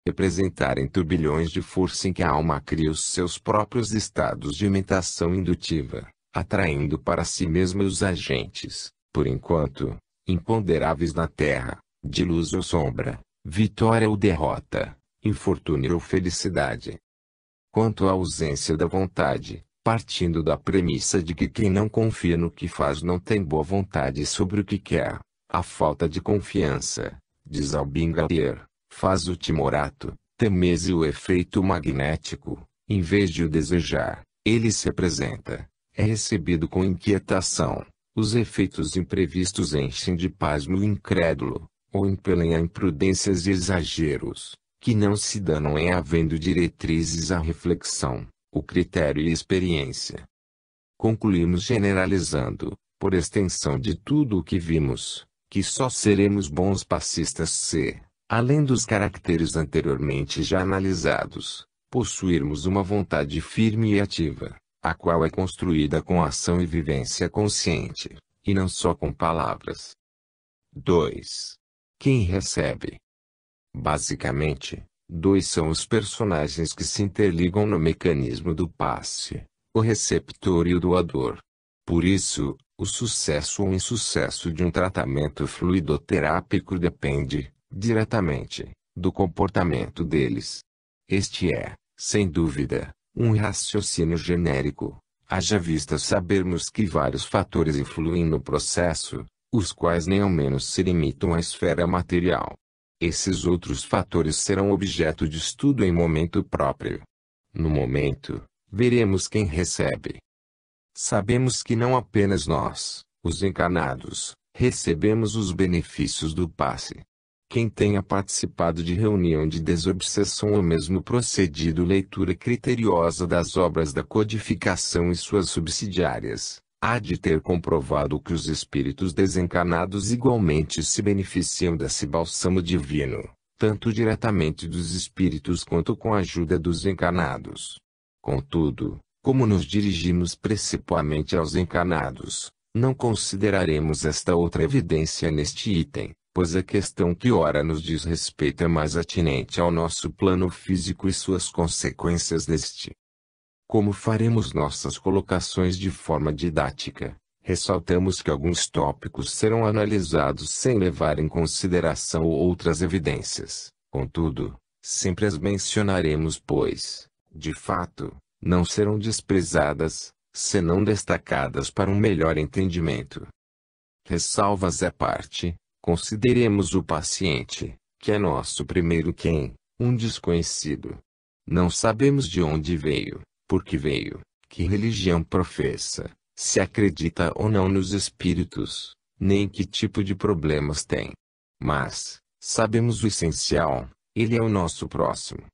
representarem turbilhões de força em que a alma cria os seus próprios estados de imitação indutiva, atraindo para si mesma os agentes, por enquanto, imponderáveis na terra, de luz ou sombra, vitória ou derrota, infortúnio ou felicidade. Quanto à ausência da vontade, partindo da premissa de que quem não confia no que faz não tem boa vontade sobre o que quer, a falta de confiança, diz Albin Galler, faz o timorato, temese o efeito magnético, em vez de o desejar, ele se apresenta, é recebido com inquietação, os efeitos imprevistos enchem de pasmo o incrédulo, ou impelem a imprudências e exageros, que não se danam em havendo diretrizes à reflexão, o critério e a experiência. Concluímos generalizando, por extensão de tudo o que vimos, que só seremos bons passistas se, além dos caracteres anteriormente já analisados, possuirmos uma vontade firme e ativa, a qual é construída com ação e vivência consciente, e não só com palavras. 2. Quem recebe? Basicamente, dois são os personagens que se interligam no mecanismo do passe, o receptor e o doador. Por isso, o sucesso ou insucesso de um tratamento fluidoterápico depende, diretamente, do comportamento deles. Este é, sem dúvida, um raciocínio genérico, haja vista sabermos que vários fatores influem no processo, os quais nem ao menos se limitam à esfera material. Esses outros fatores serão objeto de estudo em momento próprio. No momento, veremos quem recebe. Sabemos que não apenas nós, os encarnados, recebemos os benefícios do passe. Quem tenha participado de reunião de desobsessão ou mesmo procedido leitura criteriosa das obras da codificação e suas subsidiárias, há de ter comprovado que os espíritos desencarnados igualmente se beneficiam desse bálsamo divino, tanto diretamente dos espíritos quanto com a ajuda dos encarnados. Contudo, como nos dirigimos principalmente aos encarnados, não consideraremos esta outra evidência neste item, pois a questão que ora nos diz respeito é mais atinente ao nosso plano físico e suas consequências neste. Como faremos nossas colocações de forma didática, ressaltamos que alguns tópicos serão analisados sem levar em consideração outras evidências. Contudo, sempre as mencionaremos pois, de fato, não serão desprezadas, senão destacadas para um melhor entendimento. Ressalvas à parte, consideremos o paciente, que é nosso primeiro quem, um desconhecido. Não sabemos de onde veio, por que veio, que religião professa, se acredita ou não nos espíritos, nem que tipo de problemas tem. Mas, sabemos o essencial, ele é o nosso próximo.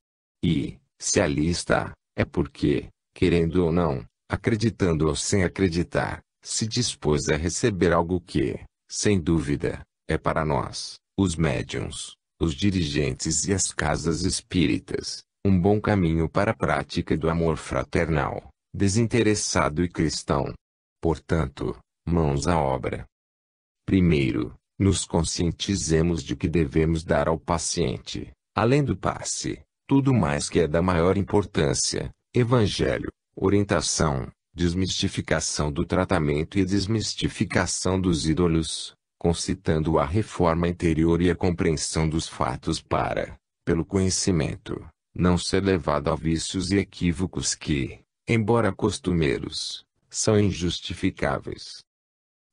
E, se ali está, é porque, querendo ou não, acreditando ou sem acreditar, se dispôs a receber algo que, sem dúvida, é para nós, os médiuns, os dirigentes e as casas espíritas, um bom caminho para a prática do amor fraternal, desinteressado e cristão. Portanto, mãos à obra. Primeiro, nos conscientizemos de que devemos dar ao paciente, além do passe, tudo mais que é da maior importância: evangelho, orientação, desmistificação do tratamento e desmistificação dos ídolos, concitando a reforma interior e a compreensão dos fatos para, pelo conhecimento, não ser levado a vícios e equívocos que, embora costumeiros, são injustificáveis.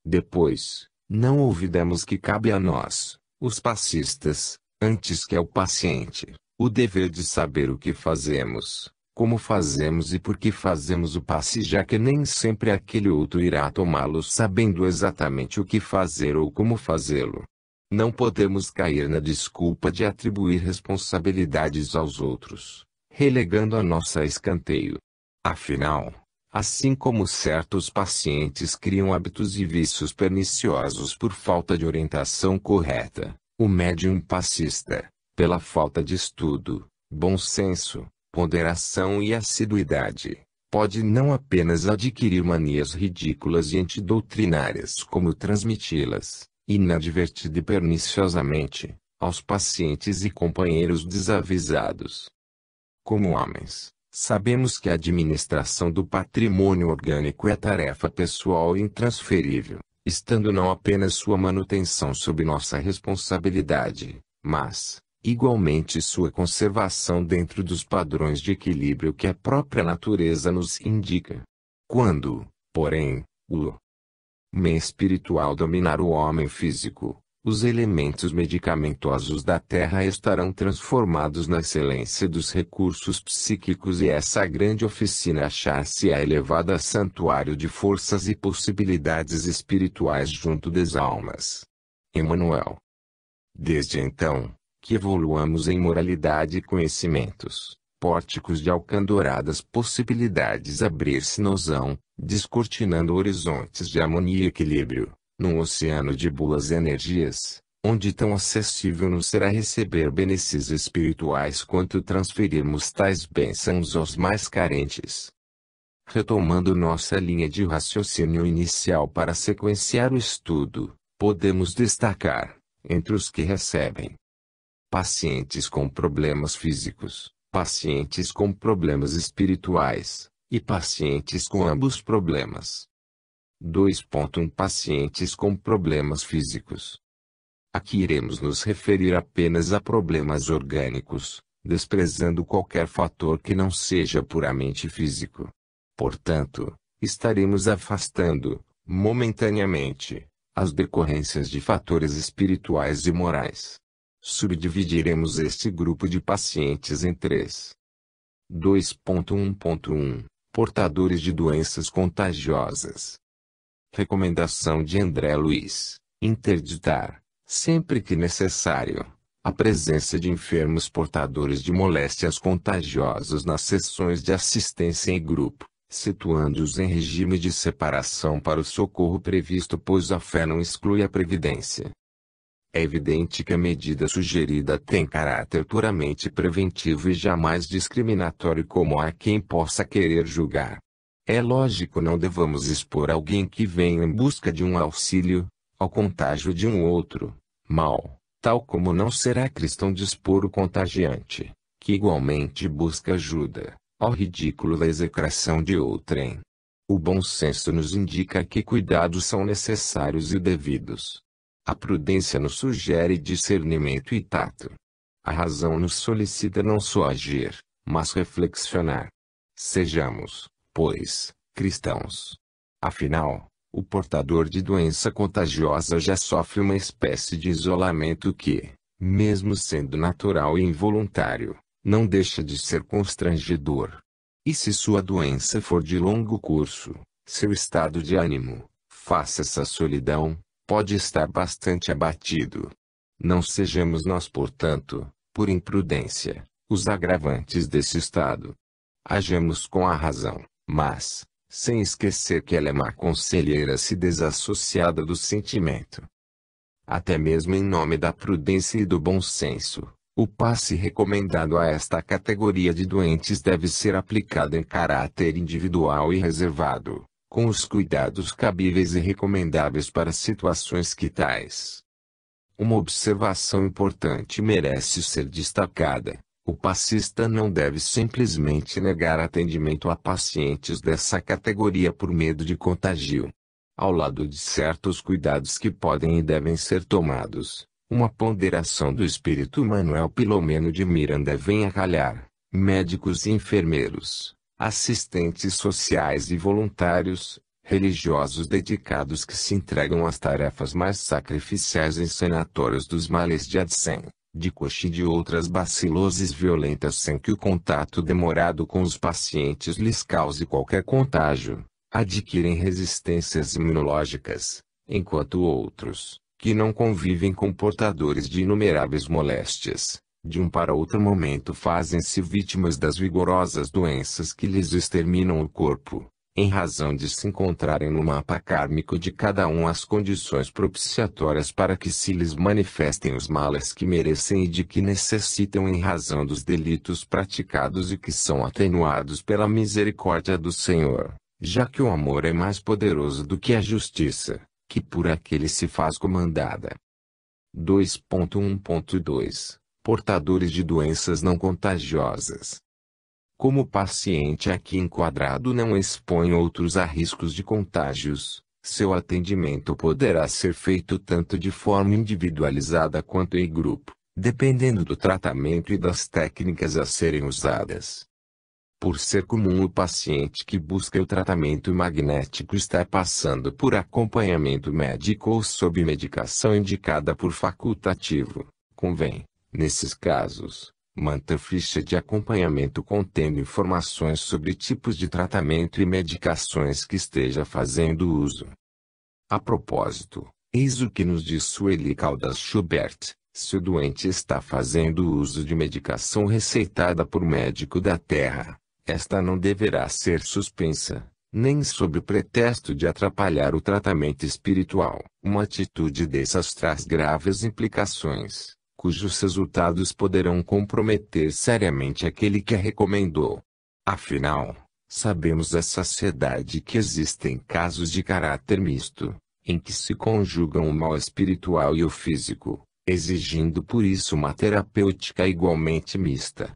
Depois, não olvidemos que cabe a nós, os passistas, antes que ao paciente, o dever de saber o que fazemos, como fazemos e por que fazemos o passe, já que nem sempre aquele outro irá tomá-lo sabendo exatamente o que fazer ou como fazê-lo. Não podemos cair na desculpa de atribuir responsabilidades aos outros, relegando a nossa a escanteio. Afinal, assim como certos pacientes criam hábitos e vícios perniciosos por falta de orientação correta, o médium passista, pela falta de estudo, bom senso, ponderação e assiduidade, pode não apenas adquirir manias ridículas e antidoutrinárias como transmiti-las, inadvertida e perniciosamente, aos pacientes e companheiros desavisados. Como homens, sabemos que a administração do patrimônio orgânico é tarefa pessoal e intransferível, estando não apenas sua manutenção sob nossa responsabilidade, mas, igualmente, sua conservação dentro dos padrões de equilíbrio que a própria natureza nos indica. Quando, porém, o meio espiritual dominar o homem físico, os elementos medicamentosos da Terra estarão transformados na excelência dos recursos psíquicos e essa grande oficina achar-se-á elevada a santuário de forças e possibilidades espirituais junto das almas. Emmanuel. Desde então, que evoluamos em moralidade e conhecimentos, pórticos de alcandoradas possibilidades abrir-se-nos-ão, descortinando horizontes de harmonia e equilíbrio, num oceano de boas energias, onde tão acessível nos será receber benefícios espirituais quanto transferirmos tais bênçãos aos mais carentes. Retomando nossa linha de raciocínio inicial para sequenciar o estudo, podemos destacar, entre os que recebem pacientes com problemas físicos, pacientes com problemas espirituais, e pacientes com ambos problemas. 2.1 Pacientes com problemas físicos. Aqui iremos nos referir apenas a problemas orgânicos, desprezando qualquer fator que não seja puramente físico. Portanto, estaremos afastando, momentaneamente, as decorrências de fatores espirituais e morais. Subdividiremos este grupo de pacientes em três. 2.1.1 Portadores de doenças contagiosas. Recomendação de André Luiz: interditar, sempre que necessário, a presença de enfermos portadores de moléstias contagiosas nas sessões de assistência em grupo, situando-os em regime de separação para o socorro previsto, pois a fé não exclui a previdência. É evidente que a medida sugerida tem caráter puramente preventivo e jamais discriminatório, como há quem possa querer julgar. É lógico, não devamos expor alguém que venha em busca de um auxílio, ao contágio de um outro mal, tal como não será cristão dispor o contagiante, que igualmente busca ajuda, ao ridículo da execração de outrem. O bom senso nos indica que cuidados são necessários e devidos. A prudência nos sugere discernimento e tato. A razão nos solicita não só agir, mas reflexionar. Sejamos, pois, cristãos. Afinal, o portador de doença contagiosa já sofre uma espécie de isolamento que, mesmo sendo natural e involuntário, não deixa de ser constrangedor. E se sua doença for de longo curso, seu estado de ânimo, face a essa solidão, pode estar bastante abatido. Não sejamos nós, portanto, por imprudência, os agravantes desse estado. Hajamos com a razão, mas, sem esquecer que ela é má conselheira se desassociada do sentimento. Até mesmo em nome da prudência e do bom senso, o passe recomendado a esta categoria de doentes deve ser aplicado em caráter individual e reservado, com os cuidados cabíveis e recomendáveis para situações que tais. Uma observação importante merece ser destacada: o passista não deve simplesmente negar atendimento a pacientes dessa categoria por medo de contágio. Ao lado de certos cuidados que podem e devem ser tomados, uma ponderação do espírito Manuel Filomeno de Miranda vem a calhar: médicos e enfermeiros, assistentes sociais e voluntários, religiosos dedicados que se entregam às tarefas mais sacrificiais em sanatórios dos males de Addison, de Koch e de outras baciloses violentas, sem que o contato demorado com os pacientes lhes cause qualquer contágio, adquirem resistências imunológicas, enquanto outros, que não convivem com portadores de inumeráveis moléstias, de um para outro momento fazem-se vítimas das vigorosas doenças que lhes exterminam o corpo, em razão de se encontrarem no mapa kármico de cada um as condições propiciatórias para que se lhes manifestem os males que merecem e de que necessitam em razão dos delitos praticados e que são atenuados pela misericórdia do Senhor, já que o amor é mais poderoso do que a justiça, que por aquele se faz comandada. 2.1.2 Portadores de doenças não contagiosas. Como o paciente aqui enquadrado não expõe outros a riscos de contágios, seu atendimento poderá ser feito tanto de forma individualizada quanto em grupo, dependendo do tratamento e das técnicas a serem usadas. Por ser comum o paciente que busca o tratamento magnético estar passando por acompanhamento médico ou sob medicação indicada por facultativo, convém, nesses casos, manter ficha de acompanhamento contendo informações sobre tipos de tratamento e medicações que esteja fazendo uso. A propósito, eis o que nos diz Sueli Caldas Schubert: se o doente está fazendo uso de medicação receitada por médico da Terra, esta não deverá ser suspensa, nem sob o pretexto de atrapalhar o tratamento espiritual. Uma atitude dessas traz graves implicações, cujos resultados poderão comprometer seriamente aquele que a recomendou. Afinal, sabemos a saciedade que existem casos de caráter misto, em que se conjugam o mal espiritual e o físico, exigindo por isso uma terapêutica igualmente mista.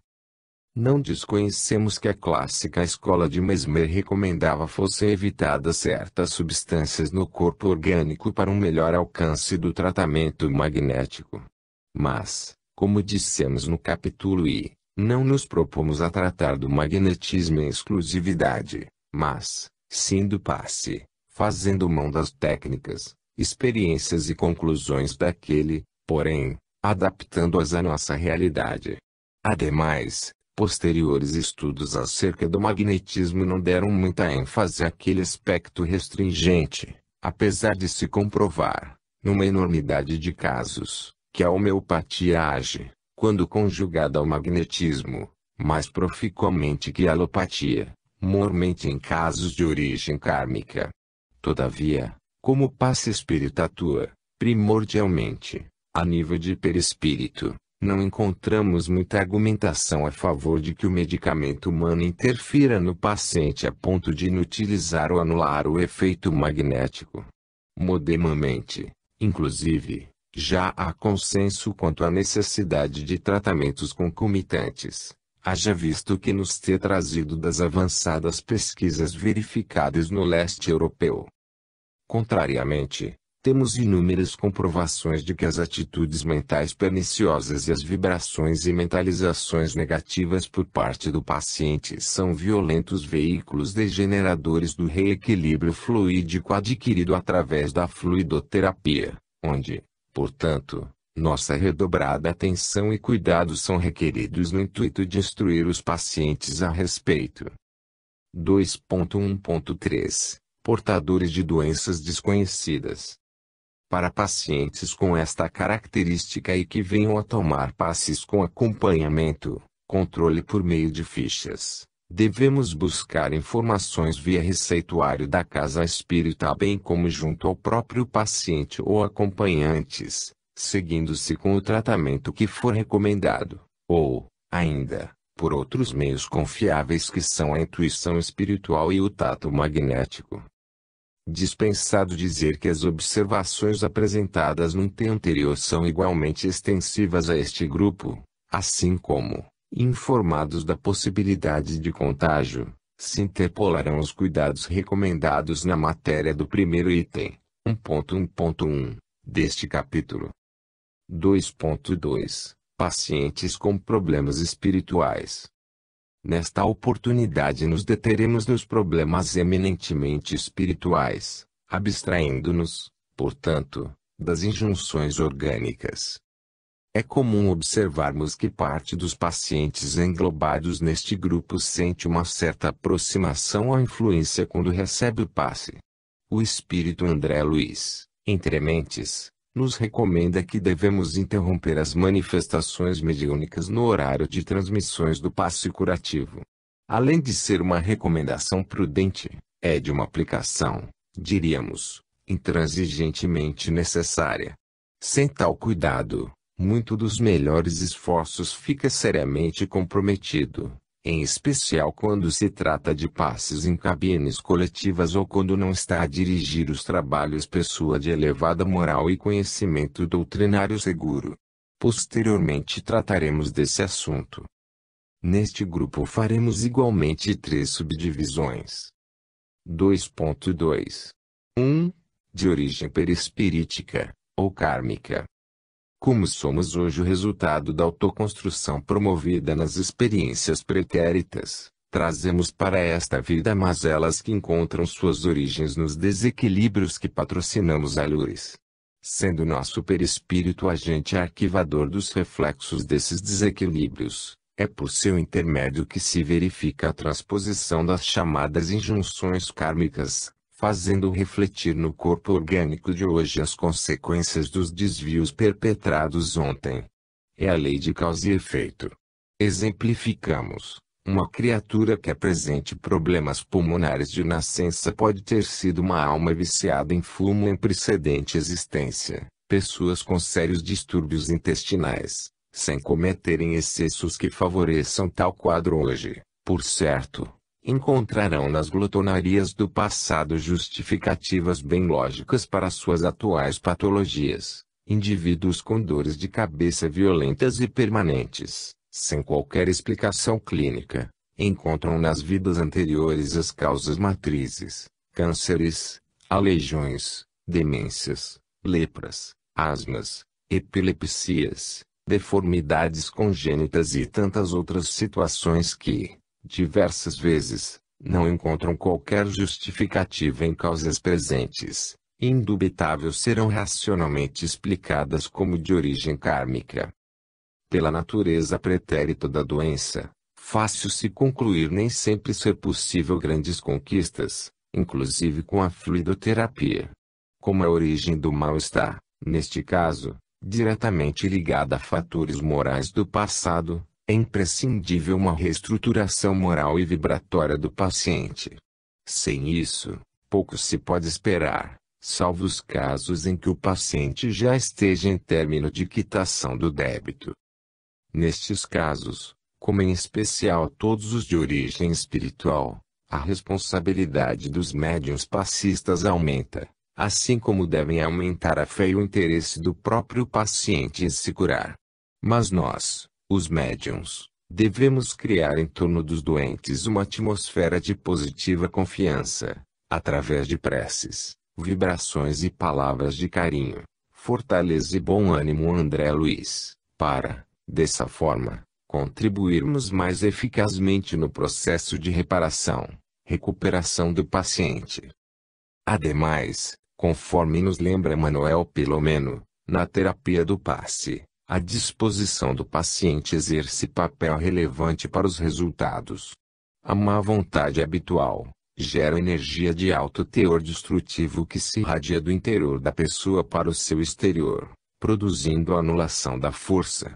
Não desconhecemos que a clássica escola de Mesmer recomendava fossem evitadas certas substâncias no corpo orgânico para um melhor alcance do tratamento magnético. Mas, como dissemos no capítulo I, não nos propomos a tratar do magnetismo em exclusividade, mas, sim do passe, fazendo mão das técnicas, experiências e conclusões daquele, porém, adaptando-as à nossa realidade. Ademais, posteriores estudos acerca do magnetismo não deram muita ênfase àquele aspecto restringente, apesar de se comprovar, numa enormidade de casos, que a homeopatia age, quando conjugada ao magnetismo, mais proficuamente que a alopatia, mormente em casos de origem kármica. Todavia, como o passe espírita atua, primordialmente, a nível de perispírito, não encontramos muita argumentação a favor de que o medicamento humano interfira no paciente a ponto de inutilizar ou anular o efeito magnético. Modernamente, inclusive, já há consenso quanto à necessidade de tratamentos concomitantes, haja visto que nos ter trazido das avançadas pesquisas verificadas no leste europeu. Contrariamente, temos inúmeras comprovações de que as atitudes mentais perniciosas e as vibrações e mentalizações negativas por parte do paciente são violentos veículos degeneradores do reequilíbrio fluídico adquirido através da fluidoterapia, onde, portanto, nossa redobrada atenção e cuidado são requeridos no intuito de instruir os pacientes a respeito. 2.1.3 Portadores de doenças desconhecidas. Para pacientes com esta característica e que venham a tomar passes com acompanhamento, controle por meio de fichas, devemos buscar informações via receituário da casa espírita bem como junto ao próprio paciente ou acompanhantes, seguindo-se com o tratamento que for recomendado, ou, ainda, por outros meios confiáveis que são a intuição espiritual e o tato magnético. Dispensado dizer que as observações apresentadas no item anterior são igualmente extensivas a este grupo, assim como, informados da possibilidade de contágio, se interpolarão os cuidados recomendados na matéria do primeiro item, 1.1.1, deste capítulo. 2.2 Pacientes com problemas espirituais. Nesta oportunidade nos deteremos nos problemas eminentemente espirituais, abstraindo-nos, portanto, das injunções orgânicas. É comum observarmos que parte dos pacientes englobados neste grupo sente uma certa aproximação à influência quando recebe o passe. O espírito André Luiz, entre mentes, nos recomenda que devemos interromper as manifestações mediúnicas no horário de transmissões do passe curativo. Além de ser uma recomendação prudente, é de uma aplicação, diríamos, intransigentemente necessária. Sem tal cuidado, muito dos melhores esforços fica seriamente comprometido, em especial quando se trata de passes em cabines coletivas ou quando não está a dirigir os trabalhos pessoa de elevada moral e conhecimento doutrinário seguro. Posteriormente trataremos desse assunto. Neste grupo faremos igualmente 3 subdivisões. 2.2. 1. De origem perispirítica, ou kármica. Como somos hoje o resultado da autoconstrução promovida nas experiências pretéritas, trazemos para esta vida mazelas que encontram suas origens nos desequilíbrios que patrocinamos alures. Sendo nosso perispírito o agente arquivador dos reflexos desses desequilíbrios, é por seu intermédio que se verifica a transposição das chamadas injunções kármicas, fazendo refletir no corpo orgânico de hoje as consequências dos desvios perpetrados ontem. É a lei de causa e efeito. Exemplificamos. Uma criatura que apresente problemas pulmonares de nascença pode ter sido uma alma viciada em fumo em precedente existência, pessoas com sérios distúrbios intestinais, sem cometerem excessos que favoreçam tal quadro hoje, por certo, encontrarão nas glotonarias do passado justificativas bem lógicas para suas atuais patologias. Indivíduos com dores de cabeça violentas e permanentes, sem qualquer explicação clínica, encontram nas vidas anteriores as causas matrizes, cânceres, aleijões, demências, lepras, asmas, epilepsias, deformidades congênitas e tantas outras situações que, diversas vezes, não encontram qualquer justificativa em causas presentes, indubitável serão racionalmente explicadas como de origem kármica. Pela natureza pretérita da doença, fácil se concluir nem sempre ser possível grandes conquistas, inclusive com a fluidoterapia. Como a origem do mal está, neste caso, diretamente ligada a fatores morais do passado, é imprescindível uma reestruturação moral e vibratória do paciente. Sem isso, pouco se pode esperar, salvo os casos em que o paciente já esteja em término de quitação do débito. Nestes casos, como em especial todos os de origem espiritual, a responsabilidade dos médiuns passistas aumenta, assim como devem aumentar a fé e o interesse do próprio paciente em se curar. Mas nós, os médiuns, devemos criar em torno dos doentes uma atmosfera de positiva confiança, através de preces, vibrações e palavras de carinho, fortaleza e bom ânimo. André Luiz, para, dessa forma, contribuirmos mais eficazmente no processo de reparação, recuperação do paciente. Ademais, conforme nos lembra Manuel Pilomeno, na terapia do passe, a disposição do paciente exerce papel relevante para os resultados. A má vontade habitual gera energia de alto teor destrutivo que se irradia do interior da pessoa para o seu exterior, produzindo a anulação da força.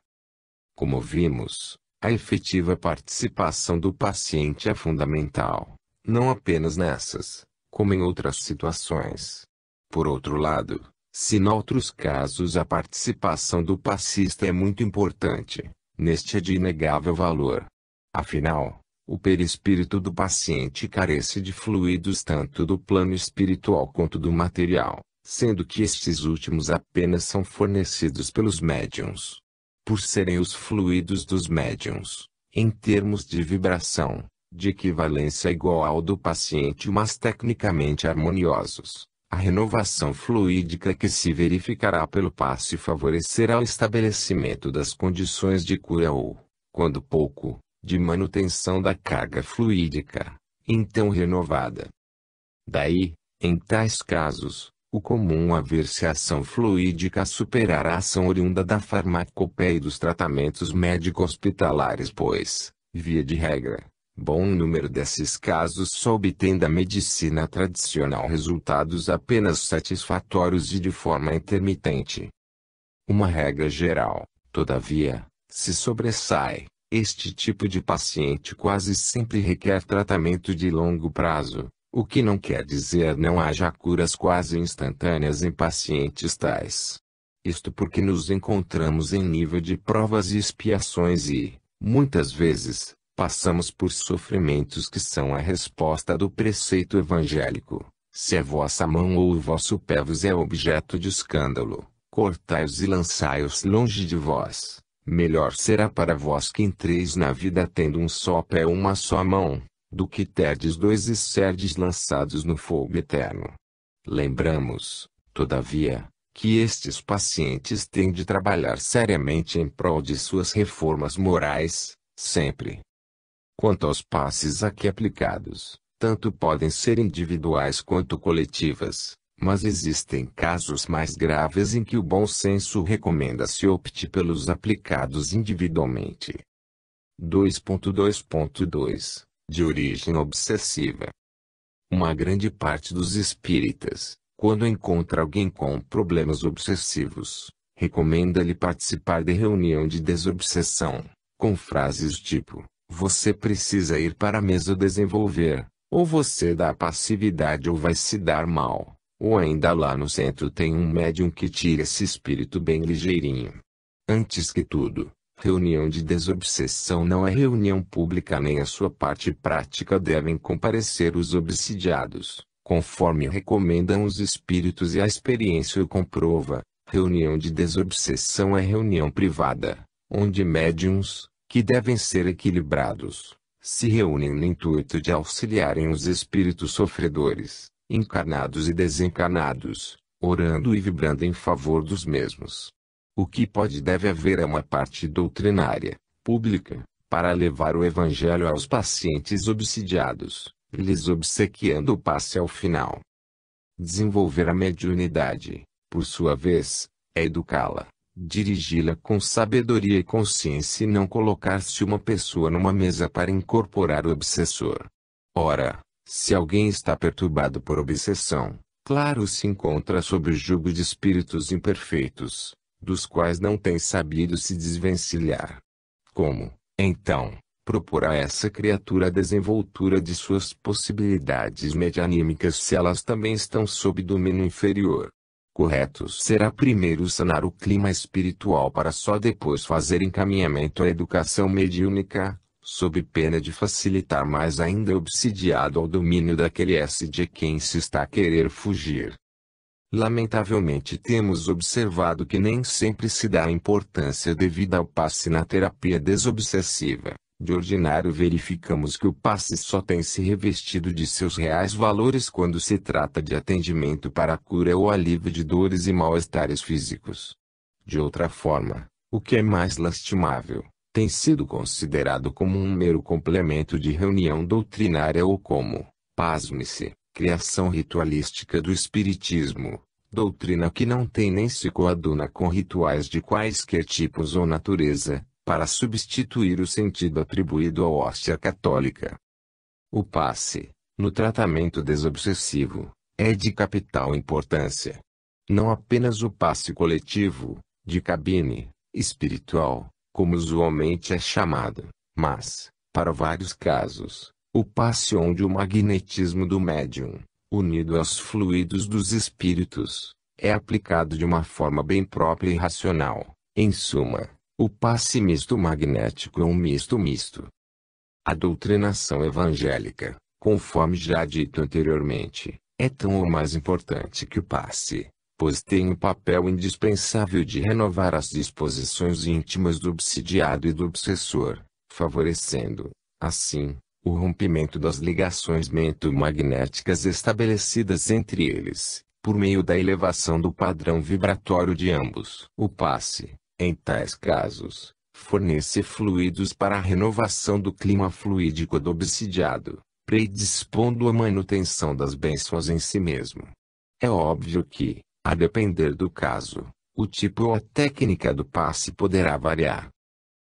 Como vimos, a efetiva participação do paciente é fundamental, não apenas nessas, como em outras situações. Por outro lado, se em outros casos a participação do passista é muito importante, neste é de inegável valor. Afinal, o perispírito do paciente carece de fluidos tanto do plano espiritual quanto do material, sendo que estes últimos apenas são fornecidos pelos médiuns. Por serem os fluidos dos médiuns, em termos de vibração, de equivalência igual ao do paciente mas tecnicamente harmoniosos, a renovação fluídica que se verificará pelo passe favorecerá o estabelecimento das condições de cura ou, quando pouco, de manutenção da carga fluídica, então renovada. Daí, em tais casos, o comum haver-se a ação fluídica superar a ação oriunda da farmacopeia e dos tratamentos médico-hospitalares pois, via de regra, bom número desses casos só obtém da medicina tradicional resultados apenas satisfatórios e de forma intermitente. Uma regra geral, todavia, se sobressai, este tipo de paciente quase sempre requer tratamento de longo prazo, o que não quer dizer não haja curas quase instantâneas em pacientes tais. Isto porque nos encontramos em nível de provas e expiações e, muitas vezes, Passamos por sofrimentos que são a resposta do preceito evangélico. Se a vossa mão ou o vosso pé vos é objeto de escândalo, cortai-os e lançai-os longe de vós. Melhor será para vós que entreis na vida tendo um só pé ou uma só mão, do que terdes dois e serdes lançados no fogo eterno. Lembramos, todavia, que estes pacientes têm de trabalhar seriamente em prol de suas reformas morais, sempre. Quanto aos passes aqui aplicados, tanto podem ser individuais quanto coletivas, mas existem casos mais graves em que o bom senso recomenda-se opte pelos aplicados individualmente. 2.2.2 De origem obsessiva. Uma grande parte dos espíritas, quando encontra alguém com problemas obsessivos, recomenda-lhe participar de reunião de desobsessão, com frases tipo: você precisa ir para a mesa desenvolver, ou você dá passividade ou vai se dar mal, ou ainda lá no centro tem um médium que tira esse espírito bem ligeirinho. Antes que tudo, reunião de desobsessão não é reunião pública nem a sua parte prática devem comparecer os obsidiados, conforme recomendam os espíritos e a experiência o comprova. Reunião de desobsessão é reunião privada, onde médiuns, que devem ser equilibrados, se reúnem no intuito de auxiliarem os espíritos sofredores, encarnados e desencarnados, orando e vibrando em favor dos mesmos. O que pode e deve haver é uma parte doutrinária, pública, para levar o evangelho aos pacientes obsidiados, lhes obsequiando o passe ao final. Desenvolver a mediunidade, por sua vez, é educá-la, dirigi-la com sabedoria e consciência e não colocar-se uma pessoa numa mesa para incorporar o obsessor. Ora, se alguém está perturbado por obsessão, claro se encontra sob o jugo de espíritos imperfeitos, dos quais não tem sabido se desvencilhar. Como, então, propor a essa criatura a desenvoltura de suas possibilidades medianímicas se elas também estão sob domínio inferior? Correto será primeiro sanar o clima espiritual para só depois fazer encaminhamento à educação mediúnica, sob pena de facilitar mais ainda o obsidiado ao domínio daquele S de quem se está a querer fugir. Lamentavelmente temos observado que nem sempre se dá a importância devida ao passe na terapia desobsessiva. De ordinário verificamos que o passe só tem se revestido de seus reais valores quando se trata de atendimento para a cura ou alívio de dores e mal-estares físicos. De outra forma, o que é mais lastimável, tem sido considerado como um mero complemento de reunião doutrinária ou como, pasme-se, criação ritualística do espiritismo, doutrina que não tem nem se coaduna com rituais de quaisquer tipos ou natureza, para substituir o sentido atribuído à hóstia católica. O passe, no tratamento desobsessivo, é de capital importância. Não apenas o passe coletivo, de cabine, espiritual, como usualmente é chamado, mas, para vários casos, o passe onde o magnetismo do médium, unido aos fluidos dos espíritos, é aplicado de uma forma bem própria e racional. Em suma, o passe misto magnético é um misto. A doutrinação evangélica, conforme já dito anteriormente, é tão ou mais importante que o passe, pois tem o papel indispensável de renovar as disposições íntimas do obsidiado e do obsessor, favorecendo, assim, o rompimento das ligações mento-magnéticas estabelecidas entre eles, por meio da elevação do padrão vibratório de ambos. O passe, em tais casos, fornece fluidos para a renovação do clima fluídico do obsidiado, predispondo a manutenção das bênçãos em si mesmo. É óbvio que, a depender do caso, o tipo ou a técnica do passe poderá variar.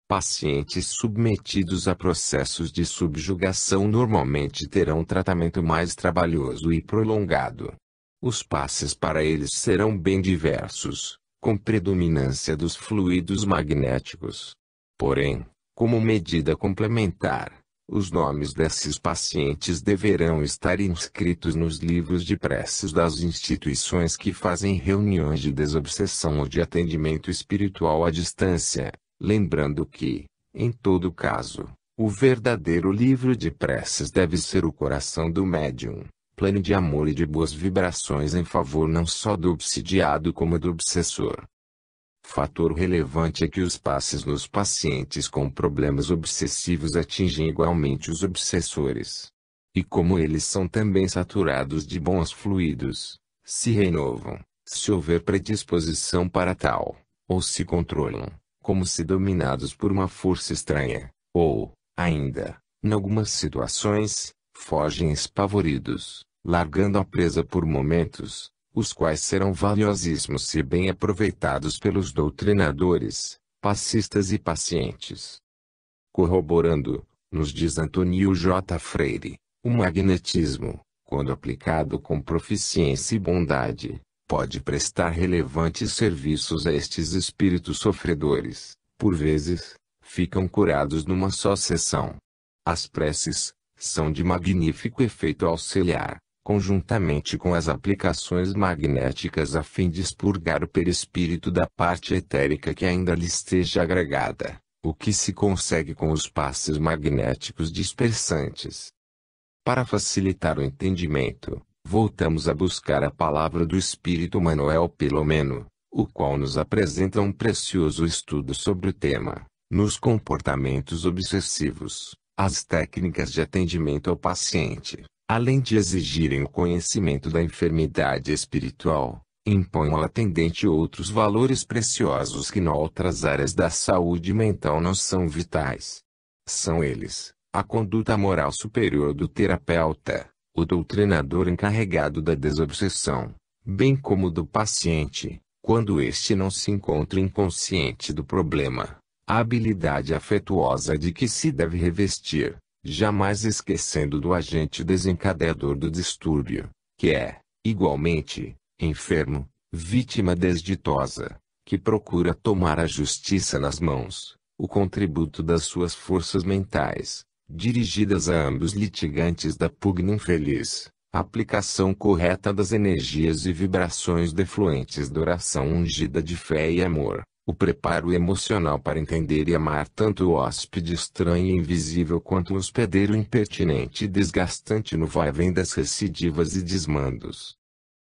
Pacientes submetidos a processos de subjugação normalmente terão um tratamento mais trabalhoso e prolongado. Os passes para eles serão bem diversos, com predominância dos fluidos magnéticos. Porém, como medida complementar, os nomes desses pacientes deverão estar inscritos nos livros de preces das instituições que fazem reuniões de desobsessão ou de atendimento espiritual à distância, lembrando que, em todo caso, O verdadeiro livro de preces deve ser o coração do médium, pleno de amor e de boas vibrações em favor não só do obsidiado como do obsessor. Fator relevante é que os passes nos pacientes com problemas obsessivos atingem igualmente os obsessores. E como eles são também saturados de bons fluidos, se renovam, se houver predisposição para tal, ou se controlam, como se dominados por uma força estranha, ou, ainda, em algumas situações, fogem espavoridos, largando a presa por momentos, os quais serão valiosíssimos se bem aproveitados pelos doutrinadores, passistas e pacientes. Corroborando, nos diz Antônio J. Freire, o magnetismo, quando aplicado com proficiência e bondade, pode prestar relevantes serviços a estes espíritos sofredores. Por vezes, ficam curados numa só sessão. As preces são de magnífico efeito auxiliar, conjuntamente com as aplicações magnéticas a fim de expurgar o perispírito da parte etérica que ainda lhe esteja agregada, o que se consegue com os passes magnéticos dispersantes. Para facilitar o entendimento, voltamos a buscar a palavra do Espírito Manuel Filomeno, o qual nos apresenta um precioso estudo sobre o tema, nos comportamentos obsessivos, as técnicas de atendimento ao paciente. Além de exigirem o conhecimento da enfermidade espiritual, impõem ao atendente outros valores preciosos que em outras áreas da saúde mental não são vitais. São eles: a conduta moral superior do terapeuta, o doutrinador encarregado da desobsessão, bem como do paciente, quando este não se encontra inconsciente do problema, a habilidade afetuosa de que se deve revestir, jamais esquecendo do agente desencadeador do distúrbio, que é, igualmente, enfermo, vítima desditosa, que procura tomar a justiça nas mãos, o contributo das suas forças mentais, dirigidas a ambos litigantes da pugna infeliz, a aplicação correta das energias e vibrações defluentes da oração ungida de fé e amor, o preparo emocional para entender e amar tanto o hóspede estranho e invisível quanto o hospedeiro impertinente e desgastante no vai-vém das recidivas e desmandos.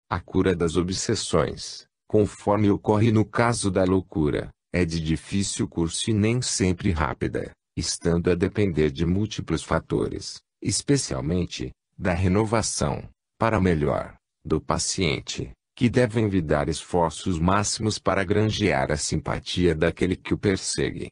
A cura das obsessões, conforme ocorre no caso da loucura, é de difícil curso e nem sempre rápida, estando a depender de múltiplos fatores, especialmente, da renovação, para melhor, do paciente, que deve envidar esforços máximos para granjear a simpatia daquele que o persegue.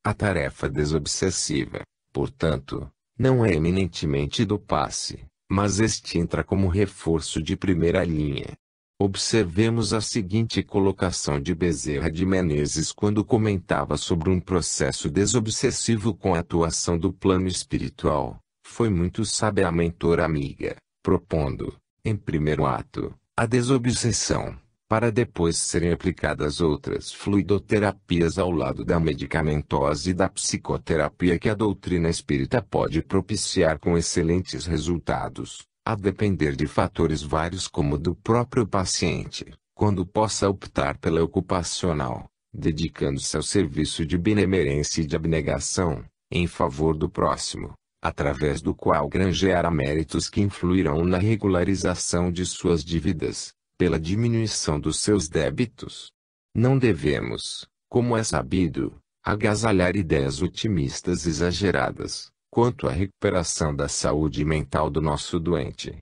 A tarefa desobsessiva, portanto, não é eminentemente do passe, mas este entra como reforço de primeira linha. Observemos a seguinte colocação de Bezerra de Menezes quando comentava sobre um processo desobsessivo com a atuação do plano espiritual. Foi muito sábia a mentora amiga, propondo, em primeiro ato, a desobsessão, para depois serem aplicadas outras fluidoterapias ao lado da medicamentosa e da psicoterapia que a doutrina espírita pode propiciar com excelentes resultados, a depender de fatores vários como do próprio paciente, quando possa optar pela ocupacional, dedicando-se ao serviço de benemerência e de abnegação, em favor do próximo, através do qual granjeará méritos que influirão na regularização de suas dívidas, pela diminuição dos seus débitos. Não devemos, como é sabido, agasalhar ideias otimistas exageradas, quanto à recuperação da saúde mental do nosso doente.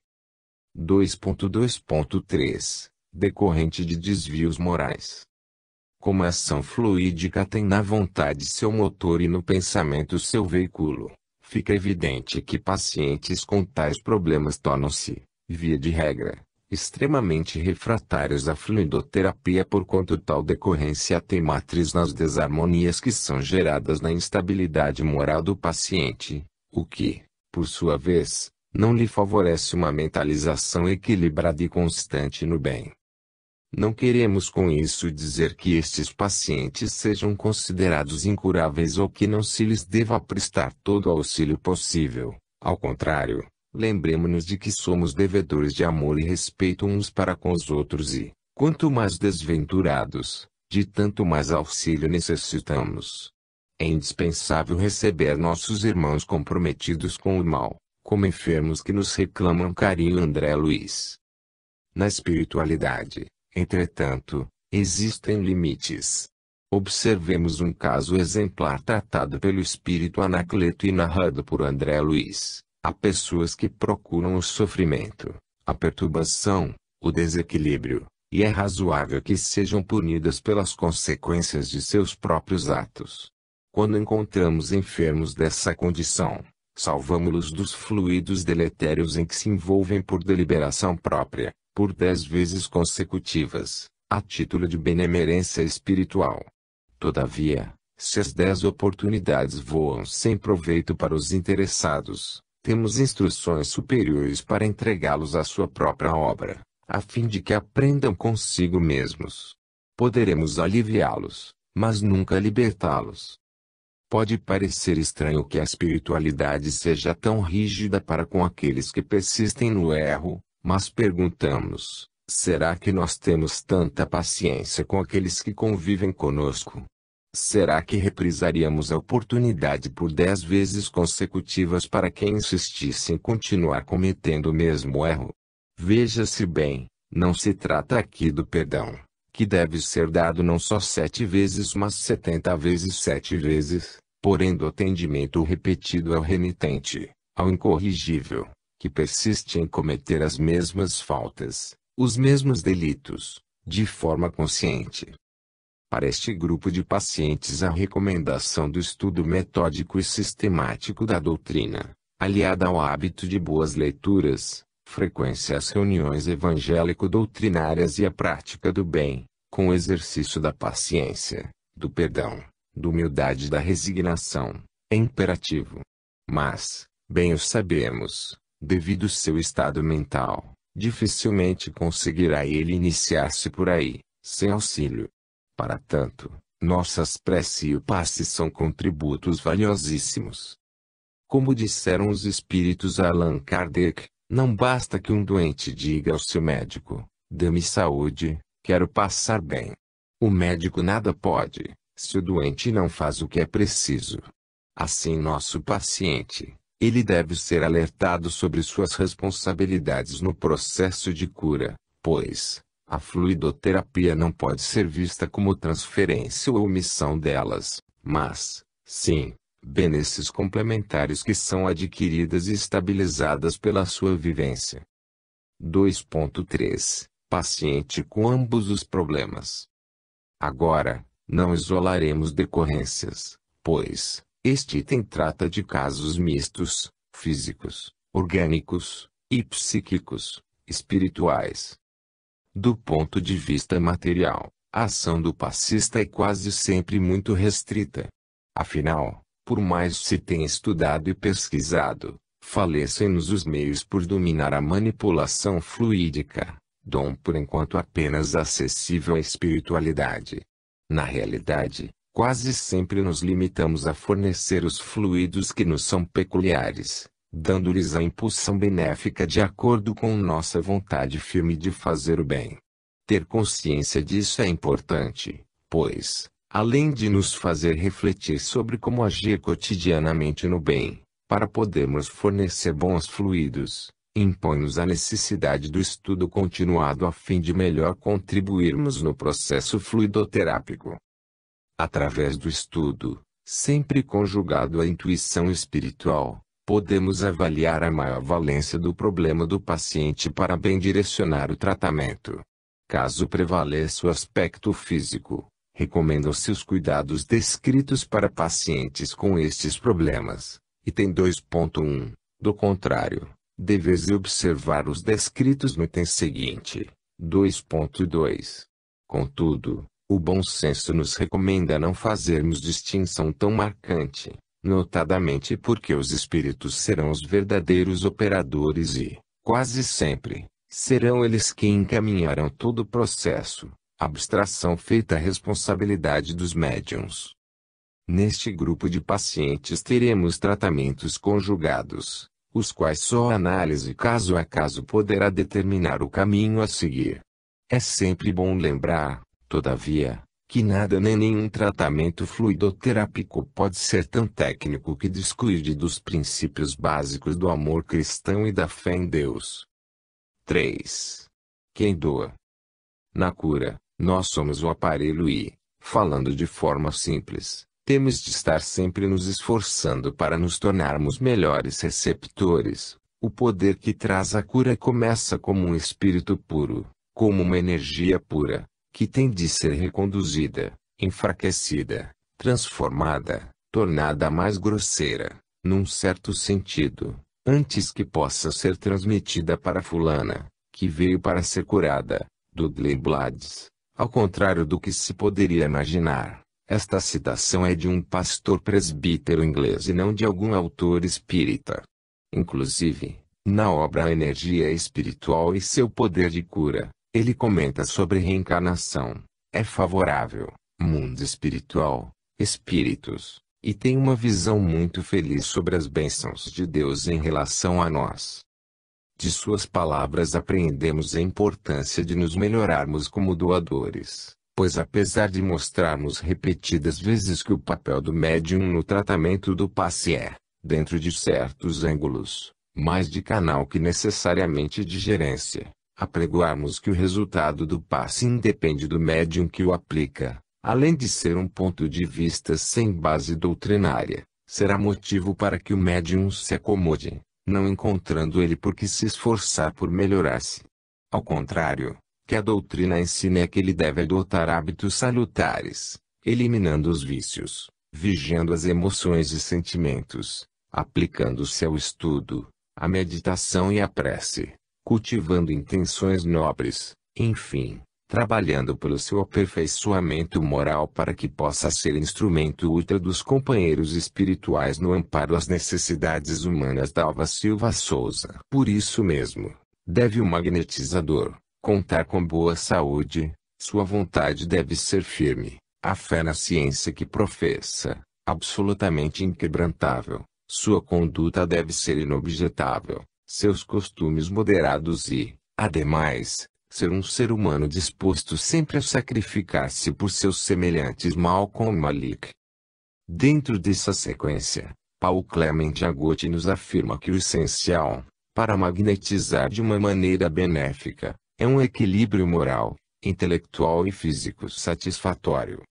2.2.3 Decorrente de desvios morais. Como a ação fluídica tem na vontade seu motor e no pensamento seu veículo, fica evidente que pacientes com tais problemas tornam-se, via de regra, extremamente refratários à fluidoterapia porquanto tal decorrência tem matriz nas desarmonias que são geradas na instabilidade moral do paciente, o que, por sua vez, não lhe favorece uma mentalização equilibrada e constante no bem. Não queremos com isso dizer que estes pacientes sejam considerados incuráveis ou que não se lhes deva prestar todo o auxílio possível. Ao contrário, lembremos-nos de que somos devedores de amor e respeito uns para com os outros e, quanto mais desventurados, de tanto mais auxílio necessitamos. É indispensável receber nossos irmãos comprometidos com o mal, como enfermos que nos reclamam carinho. André Luiz. Na espiritualidade, entretanto, existem limites. Observemos um caso exemplar tratado pelo espírito Anacleto e narrado por André Luiz. Há pessoas que procuram o sofrimento, a perturbação, o desequilíbrio, e é razoável que sejam punidas pelas consequências de seus próprios atos. Quando encontramos enfermos dessa condição, salvamo-los dos fluidos deletérios em que se envolvem por deliberação própria, por 10 vezes consecutivas, a título de benemerência espiritual. Todavia, se as 10 oportunidades voam sem proveito para os interessados, temos instruções superiores para entregá-los à sua própria obra, a fim de que aprendam consigo mesmos. Poderemos aliviá-los, mas nunca libertá-los. Pode parecer estranho que a espiritualidade seja tão rígida para com aqueles que persistem no erro, mas perguntamos, será que nós temos tanta paciência com aqueles que convivem conosco? Será que reprisaríamos a oportunidade por 10 vezes consecutivas para quem insistisse em continuar cometendo o mesmo erro? Veja-se bem, não se trata aqui do perdão, que deve ser dado não só 7 vezes mas 70 vezes 7 vezes, porém do atendimento repetido ao renitente, ao incorrigível, que persiste em cometer as mesmas faltas, os mesmos delitos, de forma consciente. Para este grupo de pacientes a recomendação do estudo metódico e sistemático da doutrina, aliada ao hábito de boas leituras, frequência às reuniões evangélico-doutrinárias e a prática do bem, com o exercício da paciência, do perdão, da humildade e da resignação, é imperativo. Mas, bem o sabemos, devido ao seu estado mental, dificilmente conseguirá ele iniciar-se por aí, sem auxílio. Para tanto, nossas preces e o passe são contributos valiosíssimos. Como disseram os espíritos a Allan Kardec, não basta que um doente diga ao seu médico, dê-me saúde, quero passar bem. O médico nada pode, se o doente não faz o que é preciso. Assim nosso paciente, ele deve ser alertado sobre suas responsabilidades no processo de cura, pois, a fluidoterapia não pode ser vista como transferência ou omissão delas, mas, sim, benesses complementares que são adquiridas e estabilizadas pela sua vivência. 2.3 Paciente com ambos os problemas. Agora, não isolaremos decorrências, pois, este item trata de casos mistos, físicos, orgânicos, e psíquicos, espirituais. Do ponto de vista material, a ação do passista é quase sempre muito restrita. Afinal, por mais se tenha estudado e pesquisado, falecem-nos os meios por dominar a manipulação fluídica, dom por enquanto apenas acessível à espiritualidade. Na realidade, quase sempre nos limitamos a fornecer os fluidos que nos são peculiares, dando-lhes a impulsão benéfica de acordo com nossa vontade firme de fazer o bem. Ter consciência disso é importante, pois, além de nos fazer refletir sobre como agir cotidianamente no bem, para podermos fornecer bons fluidos, impõe-nos a necessidade do estudo continuado a fim de melhor contribuirmos no processo fluidoterápico. Através do estudo, sempre conjugado à intuição espiritual, podemos avaliar a maior valência do problema do paciente para bem direcionar o tratamento. Caso prevaleça o aspecto físico, recomendam-se os cuidados descritos para pacientes com estes problemas. Item 2.1. Do contrário, deveis observar os descritos no item seguinte. 2.2. Contudo, o bom senso nos recomenda não fazermos distinção tão marcante, notadamente porque os espíritos serão os verdadeiros operadores e, quase sempre, serão eles que encaminharão todo o processo, abstração feita à responsabilidade dos médiuns. Neste grupo de pacientes teremos tratamentos conjugados, os quais só a análise caso a caso poderá determinar o caminho a seguir. É sempre bom lembrar, todavia, que nada nem nenhum tratamento fluidoterápico pode ser tão técnico que descuide dos princípios básicos do amor cristão e da fé em Deus. 3. Quem doa? Na cura, nós somos o aparelho e, falando de forma simples, temos de estar sempre nos esforçando para nos tornarmos melhores receptores. O poder que traz a cura começa como um espírito puro, como uma energia pura, que tem de ser reconduzida, enfraquecida, transformada, tornada mais grosseira, num certo sentido, antes que possa ser transmitida para fulana, que veio para ser curada, Dudley Blades. Ao contrário do que se poderia imaginar, esta citação é de um pastor presbítero inglês e não de algum autor espírita. Inclusive, na obra A Energia Espiritual e Seu Poder de Cura, ele comenta sobre reencarnação, é favorável, mundo espiritual, espíritos, e tem uma visão muito feliz sobre as bênçãos de Deus em relação a nós. De suas palavras apreendemos a importância de nos melhorarmos como doadores, pois apesar de mostrarmos repetidas vezes que o papel do médium no tratamento do passe é, dentro de certos ângulos, mais de canal que necessariamente de gerência, apregoarmos que o resultado do passe independe do médium que o aplica, além de ser um ponto de vista sem base doutrinária, será motivo para que o médium se acomode, não encontrando ele por que se esforçar por melhorar-se. Ao contrário, que a doutrina ensina é que ele deve adotar hábitos salutares, eliminando os vícios, vigiando as emoções e sentimentos, aplicando-se ao estudo, à meditação e à prece, cultivando intenções nobres, enfim, trabalhando pelo seu aperfeiçoamento moral para que possa ser instrumento útil dos companheiros espirituais no amparo às necessidades humanas. Dalva Silva Souza. Por isso mesmo, deve o magnetizador contar com boa saúde, sua vontade deve ser firme, a fé na ciência que professa, absolutamente inquebrantável, sua conduta deve ser inobjetável, seus costumes moderados e, ademais, ser um ser humano disposto sempre a sacrificar-se por seus semelhantes. Malcolm Malik. Dentro dessa sequência, Paul Clement Agote nos afirma que o essencial, para magnetizar de uma maneira benéfica, é um equilíbrio moral, intelectual e físico satisfatório.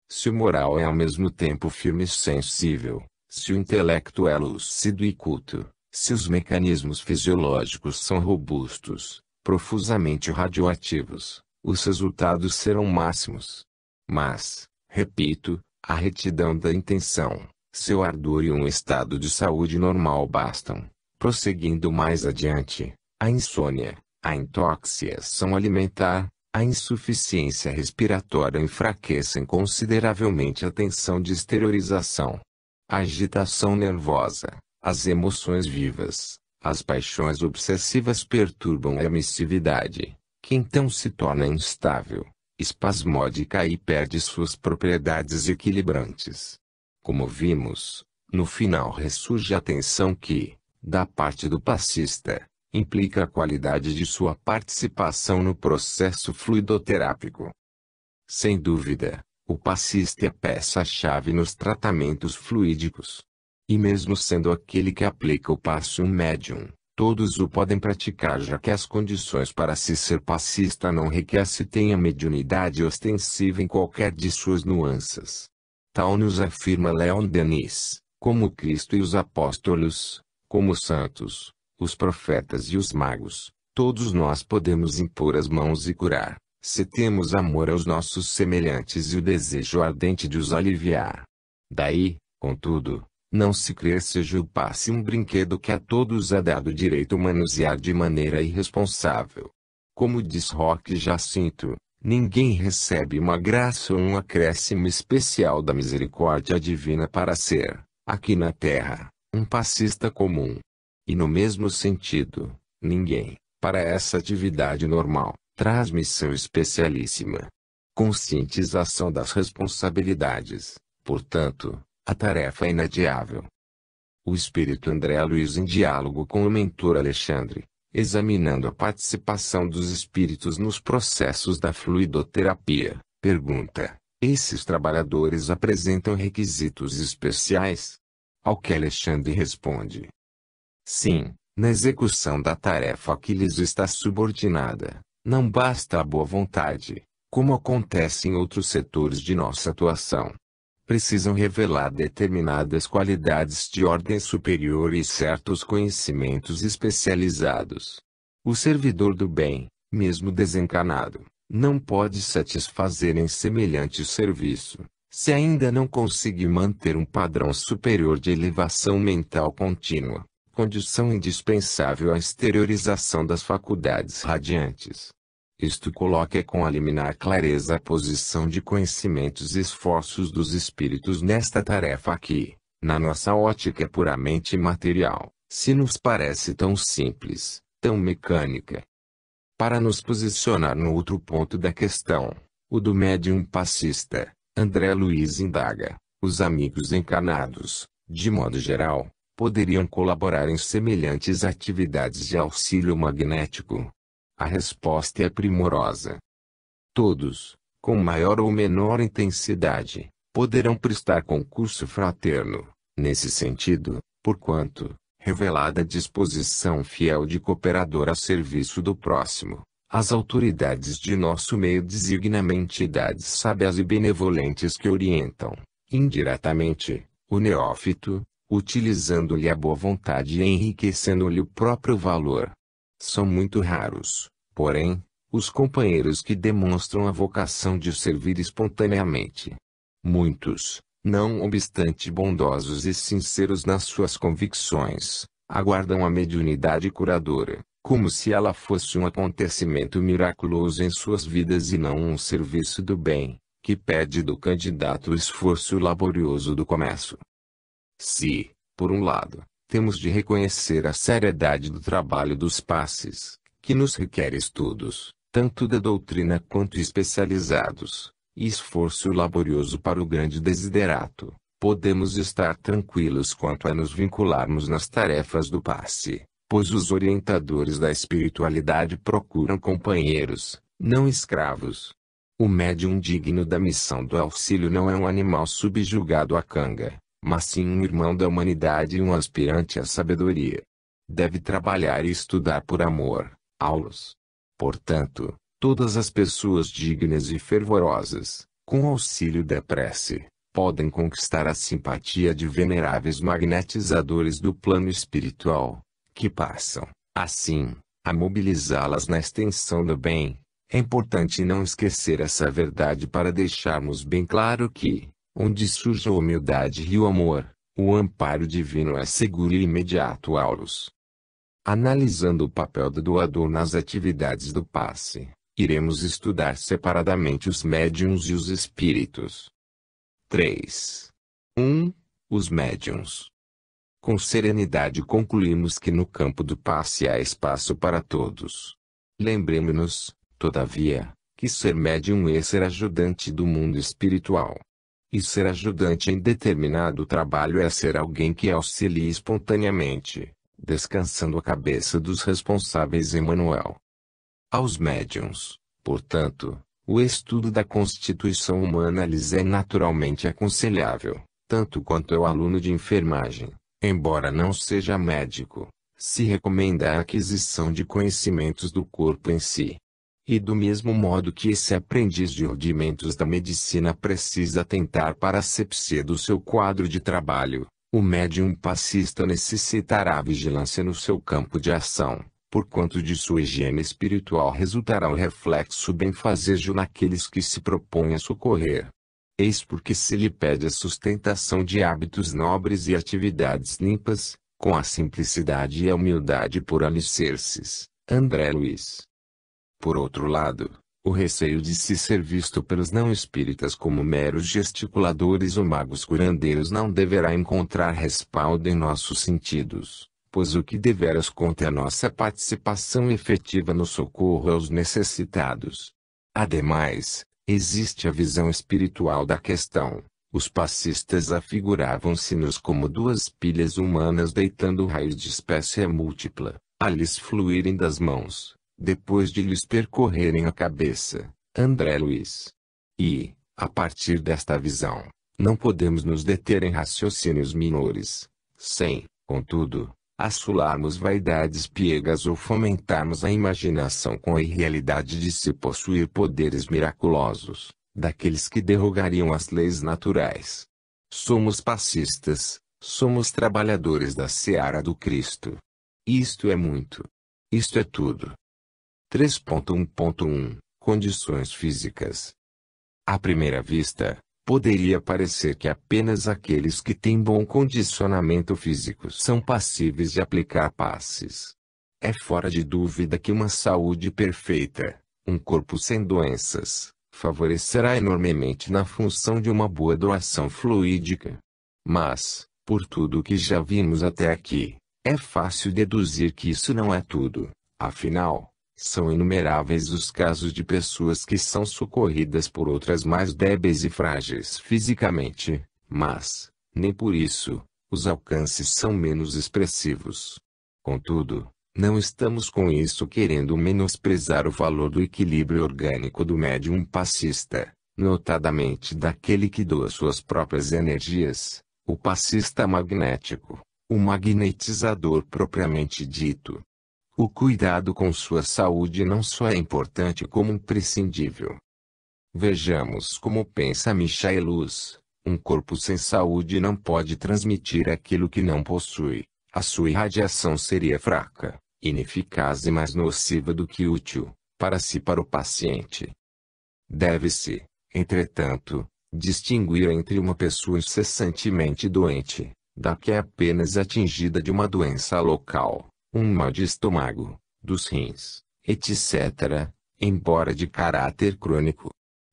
Se o moral é ao mesmo tempo firme e sensível, se o intelecto é lúcido e culto, se os mecanismos fisiológicos são robustos, profusamente radioativos, os resultados serão máximos. Mas, repito, a retidão da intenção, seu ardor e um estado de saúde normal bastam. Prosseguindo mais adiante, a insônia, a intoxicação alimentar, a insuficiência respiratória enfraquecem consideravelmente a tensão de exteriorização. A agitação nervosa, as emoções vivas, as paixões obsessivas perturbam a emissividade, que então se torna instável, espasmódica e perde suas propriedades equilibrantes. Como vimos, no final ressurge a tensão que, da parte do passista, implica a qualidade de sua participação no processo fluidoterápico. Sem dúvida, o passista é peça-chave nos tratamentos fluídicos. E mesmo sendo aquele que aplica o passe um médium, todos o podem praticar, já que as condições para se ser passista não requer se tenha mediunidade ostensiva em qualquer de suas nuances. Tal nos afirma Leon Denis, como Cristo e os apóstolos, como os santos, os profetas e os magos, todos nós podemos impor as mãos e curar, se temos amor aos nossos semelhantes e o desejo ardente de os aliviar. Daí, contudo, não se crer seja o passe um brinquedo que a todos é dado direito manusear de maneira irresponsável. Como diz Roque Jacinto, ninguém recebe uma graça ou um acréscimo especial da misericórdia divina para ser, aqui na Terra, um passista comum. E no mesmo sentido, ninguém, para essa atividade normal, traz missão especialíssima. Conscientização das responsabilidades, portanto, a tarefa é inadiável. O espírito André Luiz, em diálogo com o mentor Alexandre, examinando a participação dos espíritos nos processos da fluidoterapia, pergunta: Esses trabalhadores apresentam requisitos especiais? Ao que Alexandre responde: sim, na execução da tarefa que lhes está subordinada, não basta a boa vontade, como acontece em outros setores de nossa atuação. Precisam revelar determinadas qualidades de ordem superior e certos conhecimentos especializados. O servidor do bem, mesmo desencarnado, não pode satisfazer em semelhante serviço, se ainda não conseguir manter um padrão superior de elevação mental contínua, condição indispensável à exteriorização das faculdades radiantes. Isto coloca com a liminar clareza a posição de conhecimentos e esforços dos espíritos nesta tarefa que, na nossa ótica puramente material, se nos parece tão simples, tão mecânica. Para nos posicionar no outro ponto da questão, o do médium passista, André Luiz indaga: os amigos encarnados, de modo geral, poderiam colaborar em semelhantes atividades de auxílio magnético? A resposta é primorosa. Todos, com maior ou menor intensidade, poderão prestar concurso fraterno, nesse sentido, porquanto, revelada a disposição fiel de cooperador a serviço do próximo, as autoridades de nosso meio designam entidades sábias e benevolentes que orientam, indiretamente, o neófito, utilizando-lhe a boa vontade e enriquecendo-lhe o próprio valor. São muito raros, porém, os companheiros que demonstram a vocação de servir espontaneamente. Muitos, não obstante bondosos e sinceros nas suas convicções, aguardam a mediunidade curadora, como se ela fosse um acontecimento miraculoso em suas vidas e não um serviço do bem, que pede do candidato o esforço laborioso do começo. Se, por um lado, temos de reconhecer a seriedade do trabalho dos passes, que nos requer estudos, tanto da doutrina quanto especializados, e esforço laborioso para o grande desiderato, podemos estar tranquilos quanto a nos vincularmos nas tarefas do passe, pois os orientadores da espiritualidade procuram companheiros, não escravos. O médium digno da missão do auxílio não é um animal subjugado à canga, mas sim um irmão da humanidade e um aspirante à sabedoria. Deve trabalhar e estudar por amor, aulos. Portanto, todas as pessoas dignas e fervorosas, com auxílio da prece, podem conquistar a simpatia de veneráveis magnetizadores do plano espiritual, que passam, assim, a mobilizá-las na extensão do bem. É importante não esquecer essa verdade para deixarmos bem claro que, onde surge a humildade e o amor, o amparo divino é seguro e imediato. Aulos. Analisando o papel do doador nas atividades do passe, iremos estudar separadamente os médiuns e os espíritos. 3. 1. Os médiuns. Com serenidade concluímos que no campo do passe há espaço para todos. Lembremos-nos, todavia, que ser médium é ser ajudante do mundo espiritual. E ser ajudante em determinado trabalho é ser alguém que auxilie espontaneamente, descansando a cabeça dos responsáveis. Emmanuel. Aos médiuns, portanto, o estudo da constituição humana lhes é naturalmente aconselhável, tanto quanto ao aluno de enfermagem, embora não seja médico, se recomenda a aquisição de conhecimentos do corpo em si. E do mesmo modo que esse aprendiz de rudimentos da medicina precisa atentar para a asepsia do seu quadro de trabalho, o médium passista necessitará vigilância no seu campo de ação, porquanto de sua higiene espiritual resultará o reflexo benfazejo naqueles que se propõem a socorrer. Eis porque se lhe pede a sustentação de hábitos nobres e atividades limpas, com a simplicidade e a humildade por alicerces. André Luiz. Por outro lado, o receio de se ser visto pelos não espíritas como meros gesticuladores ou magos curandeiros não deverá encontrar respaldo em nossos sentidos, pois o que deveras conta é a nossa participação efetiva no socorro aos necessitados. Ademais, existe a visão espiritual da questão. Os passistas afiguravam-se-nos como duas pilhas humanas deitando raios de espécie múltipla, a lhes fluírem das mãos, depois de lhes percorrerem a cabeça. André Luiz. E, A partir desta visão, não podemos nos deter em raciocínios menores, sem, contudo, assolarmos vaidades piegas ou fomentarmos a imaginação com a irrealidade de se possuir poderes miraculosos, daqueles que derrogariam as leis naturais. Somos passistas, somos trabalhadores da seara do Cristo. Isto é muito. Isto é tudo. 3.1.1 Condições físicas. À primeira vista, poderia parecer que apenas aqueles que têm bom condicionamento físico são passíveis de aplicar passes. É fora de dúvida que uma saúde perfeita, um corpo sem doenças, favorecerá enormemente na função de uma boa doação fluídica. Mas, por tudo o que já vimos até aqui, é fácil deduzir que isso não é tudo. Afinal, são inumeráveis os casos de pessoas que são socorridas por outras mais débeis e frágeis fisicamente, mas, nem por isso, os alcances são menos expressivos. Contudo, não estamos com isso querendo menosprezar o valor do equilíbrio orgânico do médium passista, notadamente daquele que doa suas próprias energias, o passista magnético, o magnetizador propriamente dito. O cuidado com sua saúde não só é importante como imprescindível. Vejamos como pensa Michaelis: um corpo sem saúde não pode transmitir aquilo que não possui. A sua irradiação seria fraca, ineficaz e mais nociva do que útil, para si e para o paciente. Deve-se, entretanto, distinguir entre uma pessoa incessantemente doente, da que é apenas atingida de uma doença local, um mal de estômago, dos rins, etc., embora de caráter crônico.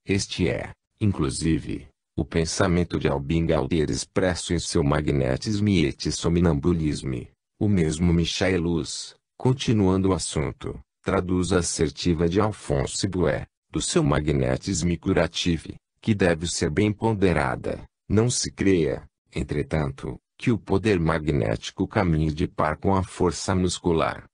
Este é, inclusive, o pensamento de Albin Galtier expresso em seu Magnetisme et Somnambulisme. O mesmo Michaelis, continuando o assunto, traduz a assertiva de Alphonse Bouet, do seu Magnetisme Curative, que deve ser bem ponderada. Não se creia, entretanto, que o poder magnético caminhe de par com a força muscular.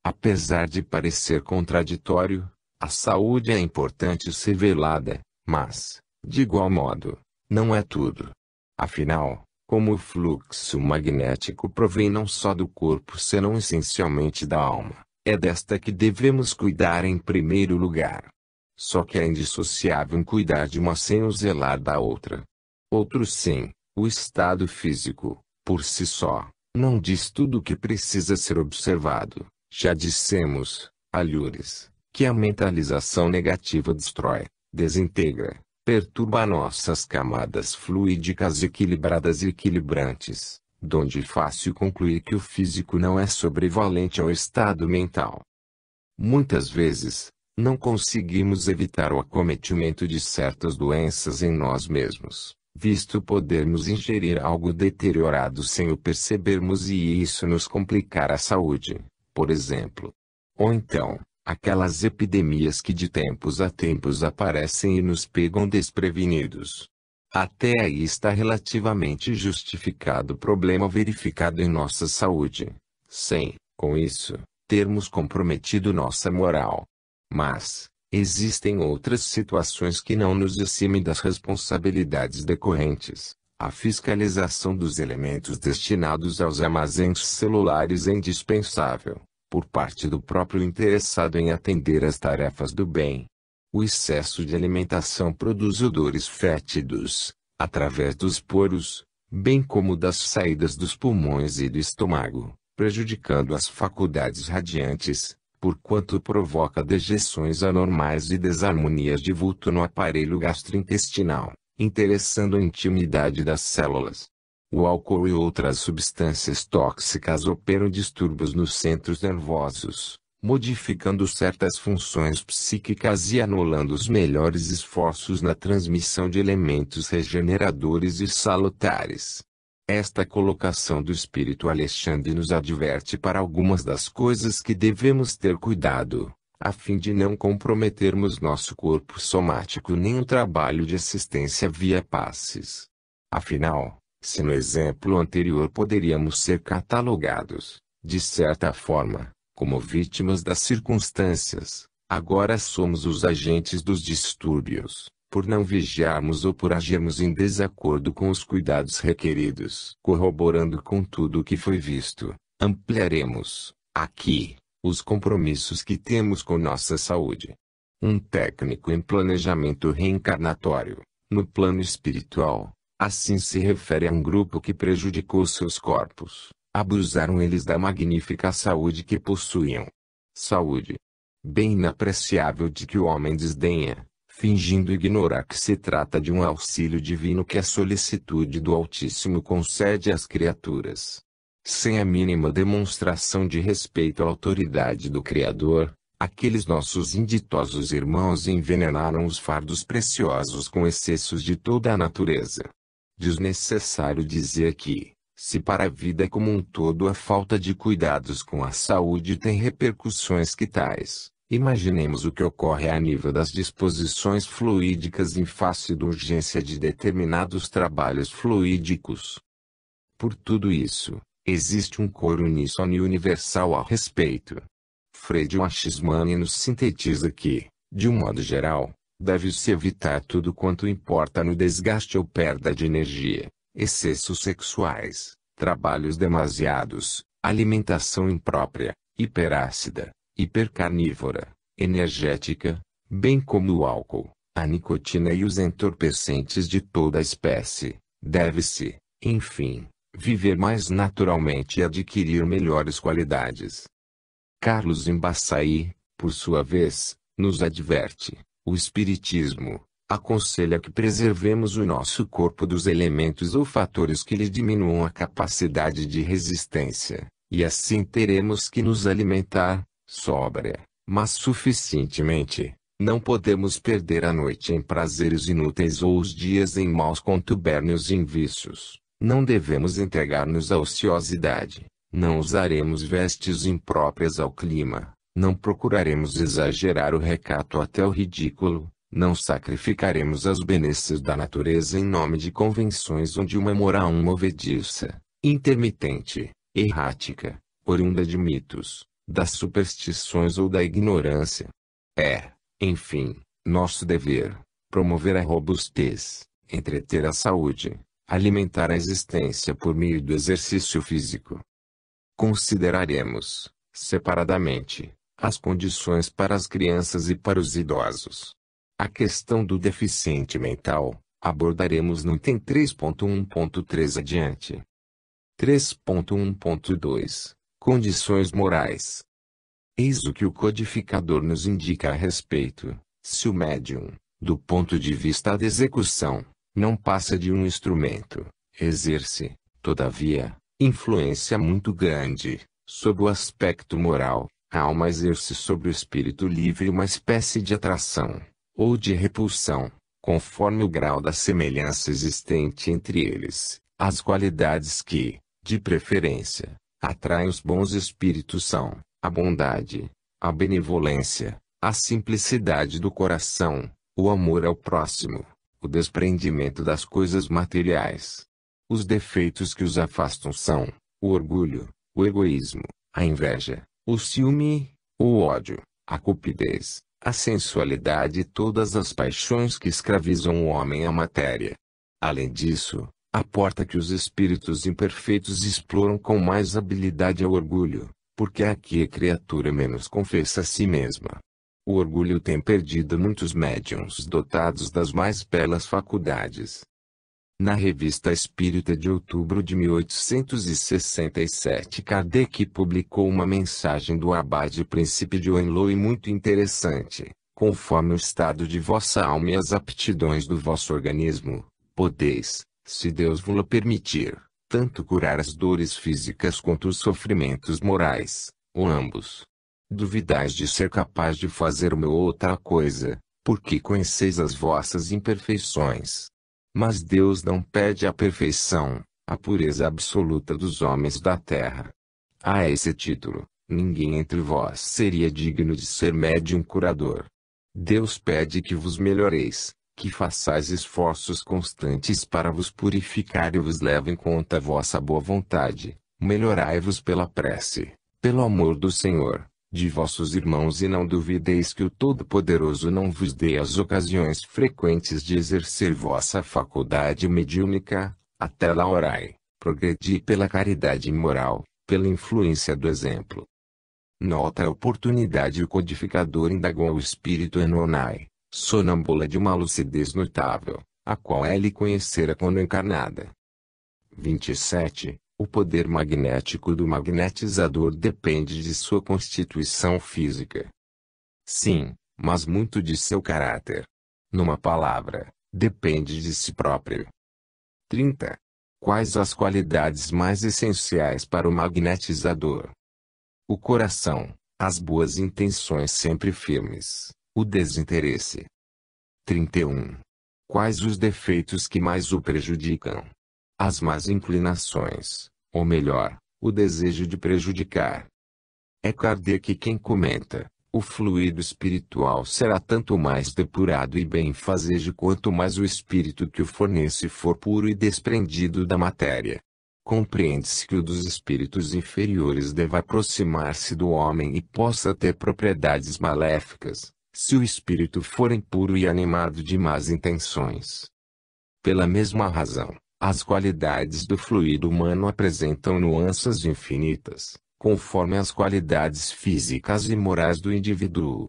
Apesar de parecer contraditório, a saúde é importante ser velada, mas, de igual modo, não é tudo. Afinal, como o fluxo magnético provém não só do corpo senão essencialmente da alma, é desta que devemos cuidar em primeiro lugar. Só que é indissociável cuidar de uma sem o zelar da outra. Outro sim. O estado físico, por si só, não diz tudo o que precisa ser observado. Já dissemos, alhures, que a mentalização negativa destrói, desintegra, perturba nossas camadas fluídicas equilibradas e equilibrantes, donde é fácil concluir que o físico não é sobrevalente ao estado mental. Muitas vezes, não conseguimos evitar o acometimento de certas doenças em nós mesmos, visto podermos ingerir algo deteriorado sem o percebermos e isso nos complicar a saúde, por exemplo. Ou então, aquelas epidemias que de tempos a tempos aparecem e nos pegam desprevenidos. Até aí está relativamente justificado o problema verificado em nossa saúde, sem, com isso, termos comprometido nossa moral. Mas, existem outras situações que não nos eximem das responsabilidades decorrentes. A fiscalização dos elementos destinados aos armazéns celulares é indispensável, por parte do próprio interessado em atender às tarefas do bem. O excesso de alimentação produz odores fétidos, através dos poros, bem como das saídas dos pulmões e do estômago, prejudicando as faculdades radiantes, porquanto provoca dejeções anormais e desarmonias de vulto no aparelho gastrointestinal, interessando a intimidade das células. O álcool e outras substâncias tóxicas operam distúrbios nos centros nervosos, modificando certas funções psíquicas e anulando os melhores esforços na transmissão de elementos regeneradores e salutares. Esta colocação do espírito Alexandre nos adverte para algumas das coisas que devemos ter cuidado, a fim de não comprometermos nosso corpo somático nem o trabalho de assistência via passes. Afinal, se no exemplo anterior poderíamos ser catalogados, de certa forma, como vítimas das circunstâncias, agora somos os agentes dos distúrbios, por não vigiarmos ou por agirmos em desacordo com os cuidados requeridos. Corroborando com tudo o que foi visto, ampliaremos, aqui, os compromissos que temos com nossa saúde. Um técnico em planejamento reencarnatório, no plano espiritual, assim se refere a um grupo que prejudicou seus corpos, abusaram eles da magnífica saúde que possuíam. Saúde, bem inapreciável de que o homem desdenha, fingindo ignorar que se trata de um auxílio divino que a solicitude do Altíssimo concede às criaturas. Sem a mínima demonstração de respeito à autoridade do Criador, aqueles nossos inditosos irmãos envenenaram os fardos preciosos com excessos de toda a natureza. Desnecessário dizer que, se para a vida como um todo a falta de cuidados com a saúde tem repercussões que tais, imaginemos o que ocorre a nível das disposições fluídicas em face da urgência de determinados trabalhos fluídicos. Por tudo isso, existe um coro uníssono e universal a respeito. Frei Wachsmann nos sintetiza que, de um modo geral, deve-se evitar tudo quanto importa no desgaste ou perda de energia, excessos sexuais, trabalhos demasiados, alimentação imprópria, hiperácida, hipercarnívora, energética, bem como o álcool, a nicotina e os entorpecentes de toda a espécie. Deve-se, enfim, viver mais naturalmente e adquirir melhores qualidades. Carlos Embaçaí, por sua vez, nos adverte: o Espiritismo aconselha que preservemos o nosso corpo dos elementos ou fatores que lhe diminuam a capacidade de resistência, e assim teremos que nos alimentar, sóbria, mas suficientemente. Não podemos perder a noite em prazeres inúteis ou os dias em maus contubérnios e em vícios. Não devemos entregar-nos à ociosidade. Não usaremos vestes impróprias ao clima. Não procuraremos exagerar o recato até o ridículo. Não sacrificaremos as benesses da natureza em nome de convenções onde uma moral movediça, intermitente, errática, oriunda de mitos, das superstições ou da ignorância. É, enfim, nosso dever, promover a robustez, entreter a saúde, alimentar a existência por meio do exercício físico. Consideraremos, separadamente, as condições para as crianças e para os idosos. A questão do deficiente mental, abordaremos no item 3.1.3 adiante. 3.1.2 Condições morais. Eis o que o codificador nos indica a respeito: se o médium, do ponto de vista da execução, não passa de um instrumento, exerce, todavia, influência muito grande, sob o aspecto moral. A alma exerce sobre o espírito livre uma espécie de atração, ou de repulsão, conforme o grau da semelhança existente entre eles. As qualidades que, de preferência, atraem os bons espíritos são a bondade, a benevolência, a simplicidade do coração, o amor ao próximo, o desprendimento das coisas materiais. Os defeitos que os afastam são o orgulho, o egoísmo, a inveja, o ciúme, o ódio, a cupidez, a sensualidade e todas as paixões que escravizam o homem à matéria. Além disso, a porta que os espíritos imperfeitos exploram com mais habilidade é o orgulho, porque aqui a criatura menos confessa a si mesma. O orgulho tem perdido muitos médiuns dotados das mais belas faculdades. Na Revista Espírita de outubro de 1867, Kardec publicou uma mensagem do Abade Príncipe de Oenloe muito interessante. Conforme o estado de vossa alma e as aptidões do vosso organismo, podeis, se Deus vos permitir, tanto curar as dores físicas quanto os sofrimentos morais, ou ambos. Duvidais de ser capaz de fazer uma ou outra coisa, porque conheceis as vossas imperfeições. Mas Deus não pede a perfeição, a pureza absoluta dos homens da terra. A esse título, ninguém entre vós seria digno de ser médium curador. Deus pede que vos melhoreis, que façais esforços constantes para vos purificar e vos leve em conta a vossa boa vontade. Melhorai-vos pela prece, pelo amor do Senhor, de vossos irmãos, e não duvideis que o Todo-Poderoso não vos dê as ocasiões frequentes de exercer vossa faculdade mediúnica. Até lá orai, progredi pela caridade moral, pela influência do exemplo. Nota: a oportunidade. O codificador indagou ao espírito Enonai, sonâmbula de uma lucidez notável, a qual ele conhecera quando encarnada. 27. O poder magnético do magnetizador depende de sua constituição física. Sim, mas muito de seu caráter. Numa palavra, depende de si próprio. 30. Quais as qualidades mais essenciais para o magnetizador? O coração, as boas intenções sempre firmes, o desinteresse. 31. Quais os defeitos que mais o prejudicam? As más inclinações, ou melhor, o desejo de prejudicar. É Kardec quem comenta: o fluido espiritual será tanto mais depurado e benfazejo quanto mais o espírito que o fornece for puro e desprendido da matéria. Compreende-se que o dos espíritos inferiores deva aproximar-se do homem e possa ter propriedades maléficas, se o espírito for impuro e animado de más intenções. Pela mesma razão, as qualidades do fluido humano apresentam nuances infinitas, conforme as qualidades físicas e morais do indivíduo.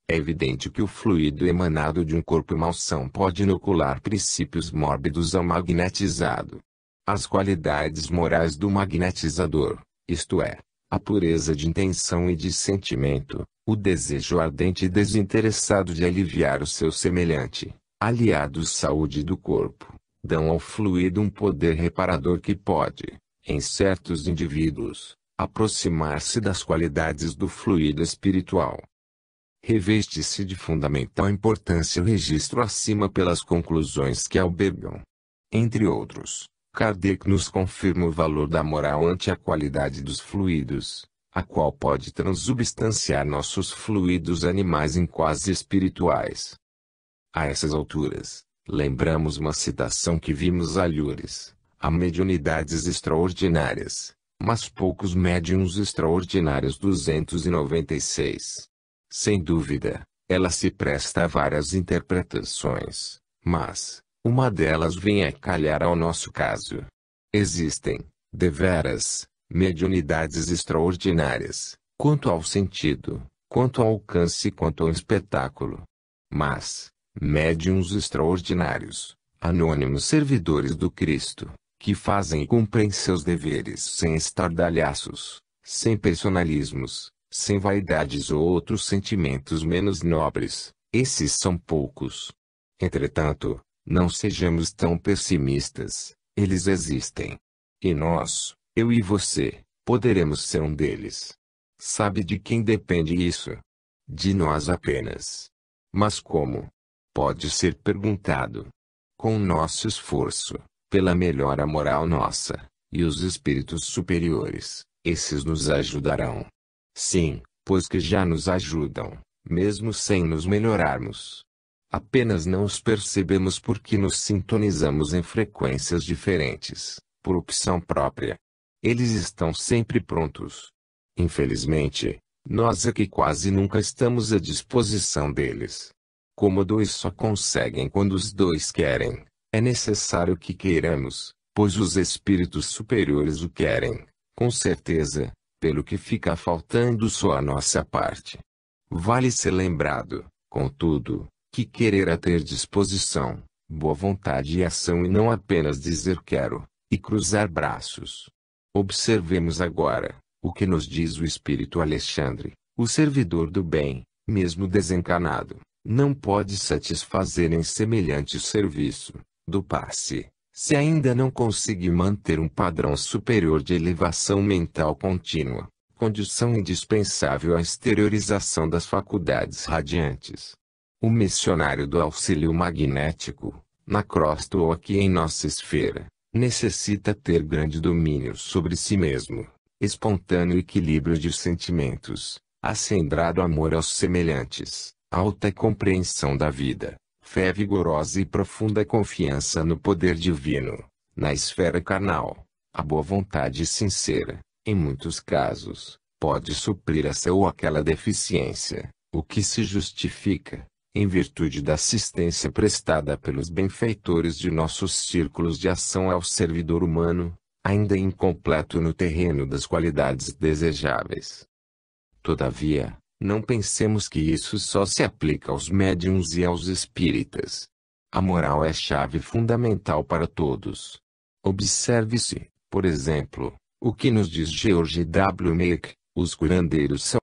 É evidente que o fluido emanado de um corpo malsão pode inocular princípios mórbidos ao magnetizado. As qualidades morais do magnetizador, isto é, a pureza de intenção e de sentimento, o desejo ardente e desinteressado de aliviar o seu semelhante, aliados à saúde do corpo, dão ao fluido um poder reparador que pode, em certos indivíduos, aproximar-se das qualidades do fluido espiritual. Reveste-se de fundamental importância o registro acima pelas conclusões que albergam. Entre outros, Kardec nos confirma o valor da moral ante a qualidade dos fluidos, a qual pode transubstanciar nossos fluidos animais em quase espirituais. A essas alturas, lembramos uma citação que vimos a Loures: há mediunidades extraordinárias, mas poucos médiuns extraordinários. 296. Sem dúvida, ela se presta a várias interpretações, mas uma delas vem a calhar ao nosso caso. Existem, deveras, mediunidades extraordinárias, quanto ao sentido, quanto ao alcance e quanto ao espetáculo. Mas, médiuns extraordinários, anônimos servidores do Cristo, que fazem e cumprem seus deveres sem estardalhaços, sem personalismos, sem vaidades ou outros sentimentos menos nobres, esses são poucos. Entretanto, não sejamos tão pessimistas, eles existem. E nós, eu e você, poderemos ser um deles. Sabe de quem depende isso? De nós apenas. Mas como? Pode ser perguntado. Com o nosso esforço, pela melhora moral nossa, e os espíritos superiores, esses nos ajudarão. Sim, pois que já nos ajudam, mesmo sem nos melhorarmos. Apenas não os percebemos porque nos sintonizamos em frequências diferentes, por opção própria. Eles estão sempre prontos. Infelizmente, nós é que quase nunca estamos à disposição deles. Como dois só conseguem quando os dois querem, é necessário que queiramos, pois os espíritos superiores o querem, com certeza, pelo que fica faltando só a nossa parte. Vale ser lembrado, contudo, que querer é ter disposição, boa vontade e ação, e não apenas dizer quero, e cruzar braços. Observemos agora, o que nos diz o espírito Alexandre: o servidor do bem, mesmo desencarnado, não pode satisfazer em semelhante serviço, do passe, se ainda não conseguir manter um padrão superior de elevação mental contínua, condição indispensável à exteriorização das faculdades radiantes. O missionário do auxílio magnético, na crosta ou aqui em nossa esfera, necessita ter grande domínio sobre si mesmo, espontâneo equilíbrio de sentimentos, acendrado amor aos semelhantes, alta compreensão da vida, fé vigorosa e profunda confiança no poder divino. Na esfera carnal, a boa vontade sincera, em muitos casos, pode suprir essa ou aquela deficiência, o que se justifica, em virtude da assistência prestada pelos benfeitores de nossos círculos de ação ao servidor humano, ainda incompleto no terreno das qualidades desejáveis. Todavia, não pensemos que isso só se aplica aos médiuns e aos espíritas. A moral é chave fundamental para todos. Observe-se, por exemplo, o que nos diz George W. Meek: os curandeiros são